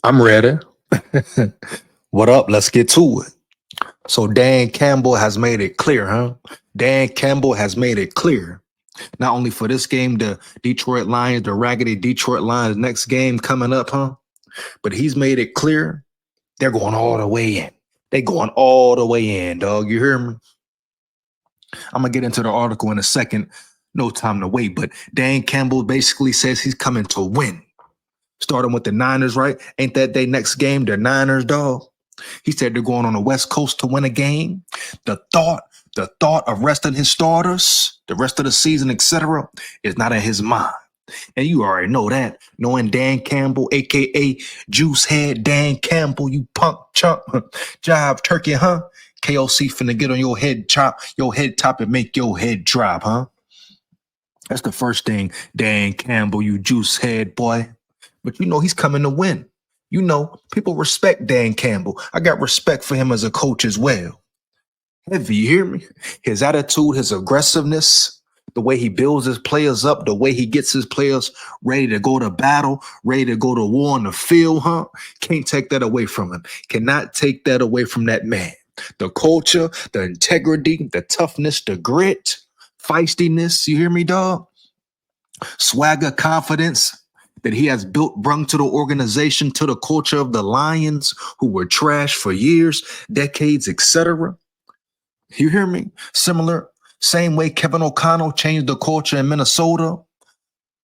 I'm ready. What up? Let's get to it. So Dan Campbell has made it clear, huh? Dan Campbell has made it clear. Not only for this game, the Detroit Lions, the raggedy Detroit Lions next game coming up, huh? But he's made it clear they're going all the way in. They going all the way in, dog. You hear me? I'm gonna get into the article in a second. No time to wait. But Dan Campbell basically says he's coming to win. Starting with the Niners, right? Ain't that their next game? The Niners, dog. He said they're going on the West Coast to win a game. The thought of resting his starters, the rest of the season, etc., is not in his mind. And you already know that. Knowing Dan Campbell, aka Juice Head Dan Campbell, you punk chump, jive turkey, huh? KOC finna get on your head top and make your head drop, huh? That's the first thing, Dan Campbell, you juice head boy. But you know he's coming to win. You know, people respect Dan Campbell. I got respect for him as a coach as well. Heavy, you hear me? His attitude, his aggressiveness, the way he builds his players up, the way he gets his players ready to go to battle, ready to go to war on the field, huh? Can't take that away from him. Cannot take that away from that man. The culture, the integrity, the toughness, the grit, feistiness, you hear me, dog? Swagger, confidence that he has built, brung to the organization, to the culture of the Lions, who were trash for years, decades, etc. You hear me? Similar, same way Kevin O'Connell changed the culture in Minnesota.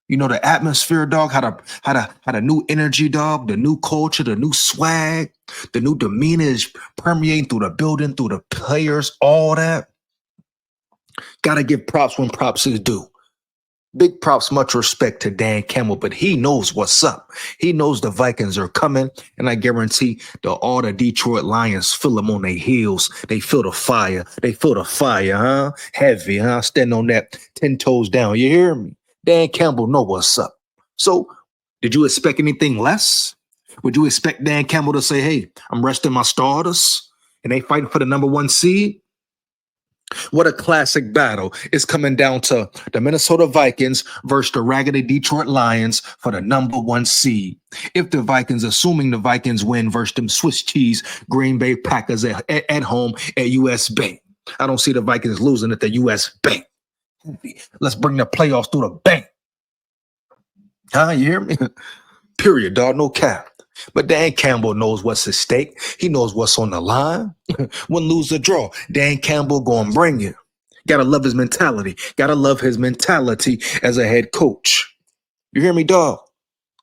You know, the atmosphere, dog, had a new energy, dog, the new culture, the new swag, the new demeanor is permeating through the building, through the players, all that. Gotta give props when props is due. Big props, much respect to Dan Campbell, but he knows what's up. He knows the Vikings are coming, and I guarantee all the Detroit Lions feel them on their heels. They feel the fire. They feel the fire, huh? Heavy, huh? Stand on that 10 toes down. You hear me? Dan Campbell know what's up. So, did you expect anything less? Would you expect Dan Campbell to say, hey, I'm resting my starters, and they fighting for the number one seed? What a classic battle. It's coming down to the Minnesota Vikings versus the raggedy Detroit Lions for the number one seed. If the Vikings, assuming the Vikings win versus them Swiss cheese Green Bay Packers at home at US Bank. I don't see the Vikings losing at the US Bank. Let's bring the playoffs through the bank. Huh? You hear me? Period, dog. No cap. But Dan Campbell knows what's at stake. He knows what's on the line. Win, lose, or draw. Dan Campbell gonna bring it. Gotta love his mentality. Gotta love his mentality as a head coach. You hear me, dog?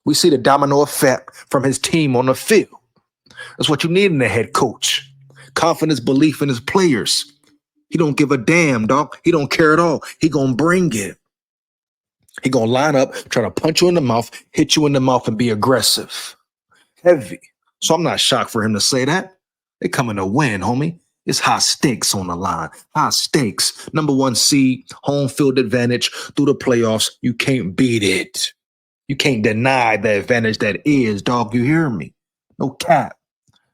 We see the domino effect from his team on the field. That's what you need in a head coach. Confidence, belief in his players. He don't give a damn, dog. He don't care at all. He gonna bring it. He gonna line up, try to punch you in the mouth, hit you in the mouth, and be aggressive. Heavy. So I'm not shocked for him to say that. They coming to win, homie. It's high stakes on the line. High stakes. Number one seed, home field advantage through the playoffs. You can't beat it. You can't deny the advantage that is, dog. You hear me? No cap.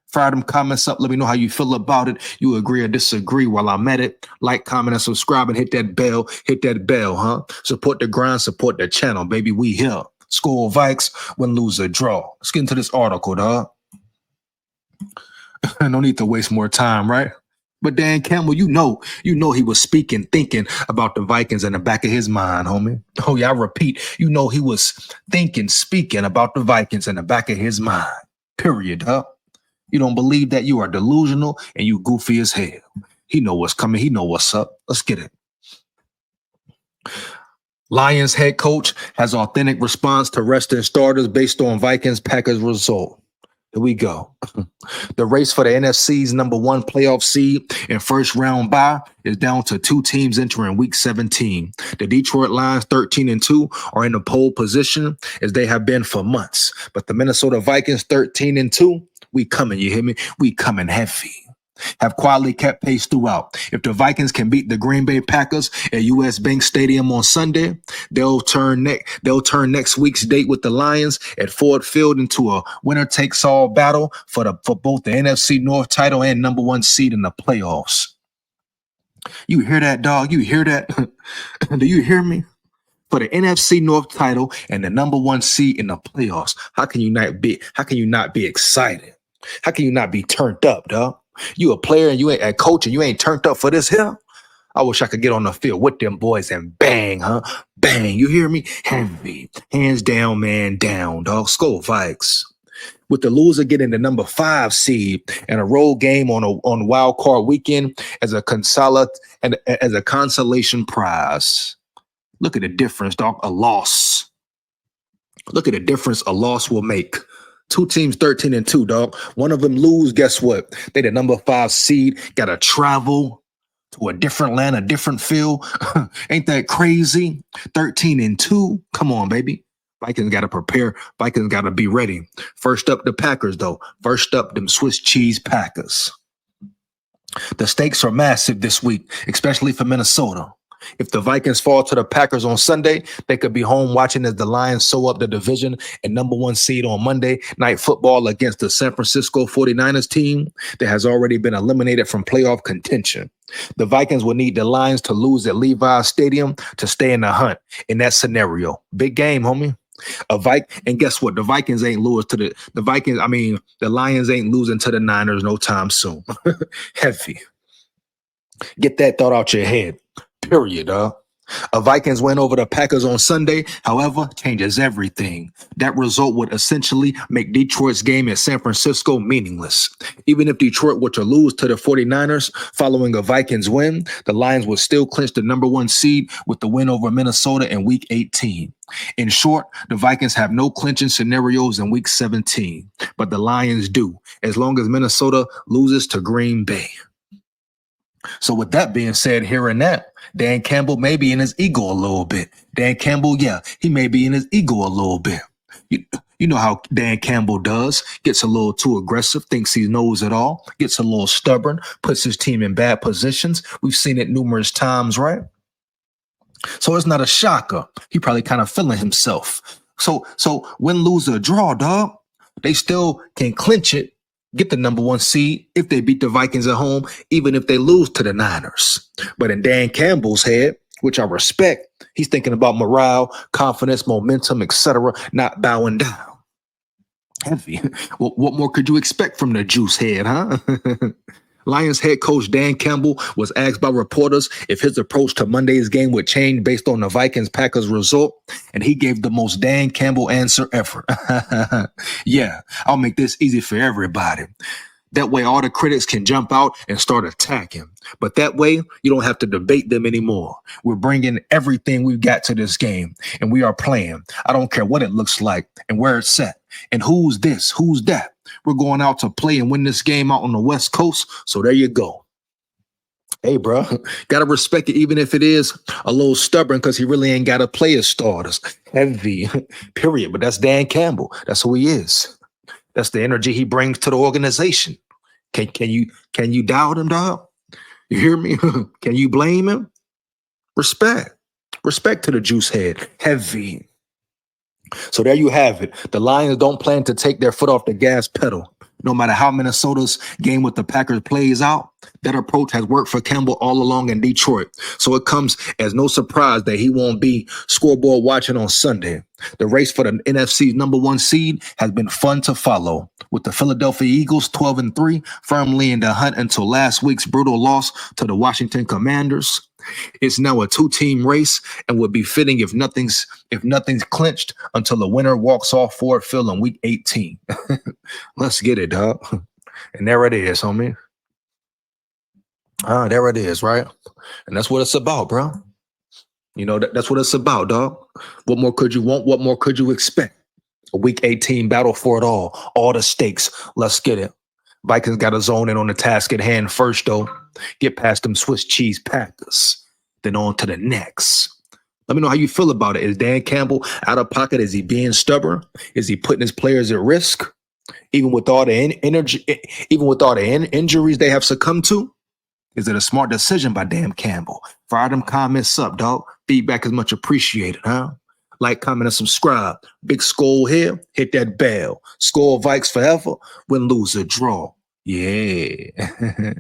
Fire them comments up. Let me know how you feel about it. You agree or disagree while I'm at it. Like, comment, and subscribe, and hit that bell. Hit that bell, huh? Support the grind, support the channel, baby. We here. SKOL Vikes, win, lose, or draw. Let's get into this article, dog. No need to waste more time, right? But Dan Campbell, you know he was speaking, thinking about the Vikings in the back of his mind, homie. Oh yeah, I repeat, you know he was thinking, speaking about the Vikings in the back of his mind. Period, huh? You don't believe that, you are delusional and you goofy as hell. He know what's coming. He know what's up. Let's get it. Lions head coach has authentic response to resting starters based on Vikings Packers result. Here we go. The race for the NFC's number one playoff seed and first round bye is down to two teams entering week 17. The Detroit Lions, 13-2, are in the pole position as they have been for months. But the Minnesota Vikings, 13-2, we coming, you hear me? We coming heavy. Have quietly kept pace throughout. If the Vikings can beat the Green Bay Packers at US Bank Stadium on Sunday, they'll turn next week's date with the Lions at Ford Field into a winner-takes-all battle for both the NFC North title and number one seed in the playoffs. You hear that, dog? You hear that? Do you hear me? for the NFC North title and the number one seed in the playoffs. How can you not be excited? How can you not be turned up, dog? You a player and you ain't a coach and you ain't turned up for this here? I wish I could get on the field with them boys and bang, huh? Bang. You hear me? Heavy. Hands down, man down, dog. SKOL VIKES. With the loser getting the number 5 seed and a road game on wild card weekend as a consolation prize. Look at the difference, dog. A loss. Look at the difference a loss will make. 2 teams 13-2, dog. One of them lose. Guess what? They the number 5 seed. Gotta travel to a different land, a different field. Ain't that crazy? 13-2. Come on, baby. Vikings got to prepare. Vikings got to be ready. First up, the Packers, though. First up, them Swiss cheese Packers. The stakes are massive this week, especially for Minnesota. If the Vikings fall to the Packers on Sunday, they could be home watching as the Lions sew up the division and number 1 seed on Monday Night Football against the San Francisco 49ers team that has already been eliminated from playoff contention. The Vikings will need the Lions to lose at Levi's Stadium to stay in the hunt in that scenario. Big game, homie. And guess what? The Vikings ain't lose to the Lions ain't losing to the Niners no time soon. Heavy. Get that thought out your head. Period, A Vikings win over the Packers on Sunday, however, changes everything. That result would essentially make Detroit's game in San Francisco meaningless. Even if Detroit were to lose to the 49ers following a Vikings win, the Lions would still clinch the number 1 seed with the win over Minnesota in Week 18. In short, the Vikings have no clinching scenarios in Week 17, but the Lions do, as long as Minnesota loses to Green Bay. So with that being said, hearing that, Dan Campbell may be in his ego a little bit. Dan Campbell, yeah, he may be in his ego a little bit. You know how Dan Campbell does. Gets a little too aggressive, thinks he knows it all, gets a little stubborn, puts his team in bad positions. We've seen it numerous times, right? So it's not a shocker. He probably kind of feeling himself. So win, lose, or draw, dog, they still can clinch it, get the number 1 seed if they beat the Vikings at home, even if they lose to the Niners. But in Dan Campbell's head, which I respect, he's thinking about morale, confidence, momentum, etc., not bowing down. Heavy. What more could you expect from the juice head, huh? Lions head coach Dan Campbell was asked by reporters if his approach to Monday's game would change based on the Vikings-Packers result, and he gave the most Dan Campbell answer ever. Yeah, I'll make this easy for everybody. That way all the critics can jump out and start attacking. But that way, you don't have to debate them anymore. We're bringing everything we've got to this game, and we are playing. I don't care what it looks like and where it's at and who's this, who's that. We're going out to play and win this game out on the West Coast, so there you go. Hey, bro, got to respect it even if it is a little stubborn because he really ain't got to play his starters. Heavy, period. But that's Dan Campbell. That's who he is. That's the energy he brings to the organization. Can you doubt him, dog? You hear me? Can you blame him? Respect to the juice head. Heavy. So there you have it. The Lions don't plan to take their foot off the gas pedal. No matter how Minnesota's game with the Packers plays out, that approach has worked for Campbell all along in Detroit. So it comes as no surprise that he won't be scoreboard watching on Sunday. The race for the NFC's number 1 seed has been fun to follow, with the Philadelphia Eagles 12-3 firmly in the hunt until last week's brutal loss to the Washington Commanders. It's now a 2-team race and would be fitting if nothing's clinched until the winner walks off Ford Field in Week 18. Let's get it, dog. And there it is, homie. There it is, right? And that's what it's about, bro. You know, that's what it's about, dog. What more could you want? What more could you expect? A Week 18 battle for it all the stakes. Let's get it. Vikings got to zone in on the task at hand first, though. Get past them Swiss cheese Packers. Then on to the next. Let me know how you feel about it. Is Dan Campbell out of pocket? Is he being stubborn? Is he putting his players at risk? Even with all the injuries they have succumbed to? Is it a smart decision by Dan Campbell? Fire them comments up, dog. Feedback is much appreciated, huh? Like, comment, and subscribe. Big SKOL here. Hit that bell. SKOL VIKES forever. Win, lose, or draw. Yeah.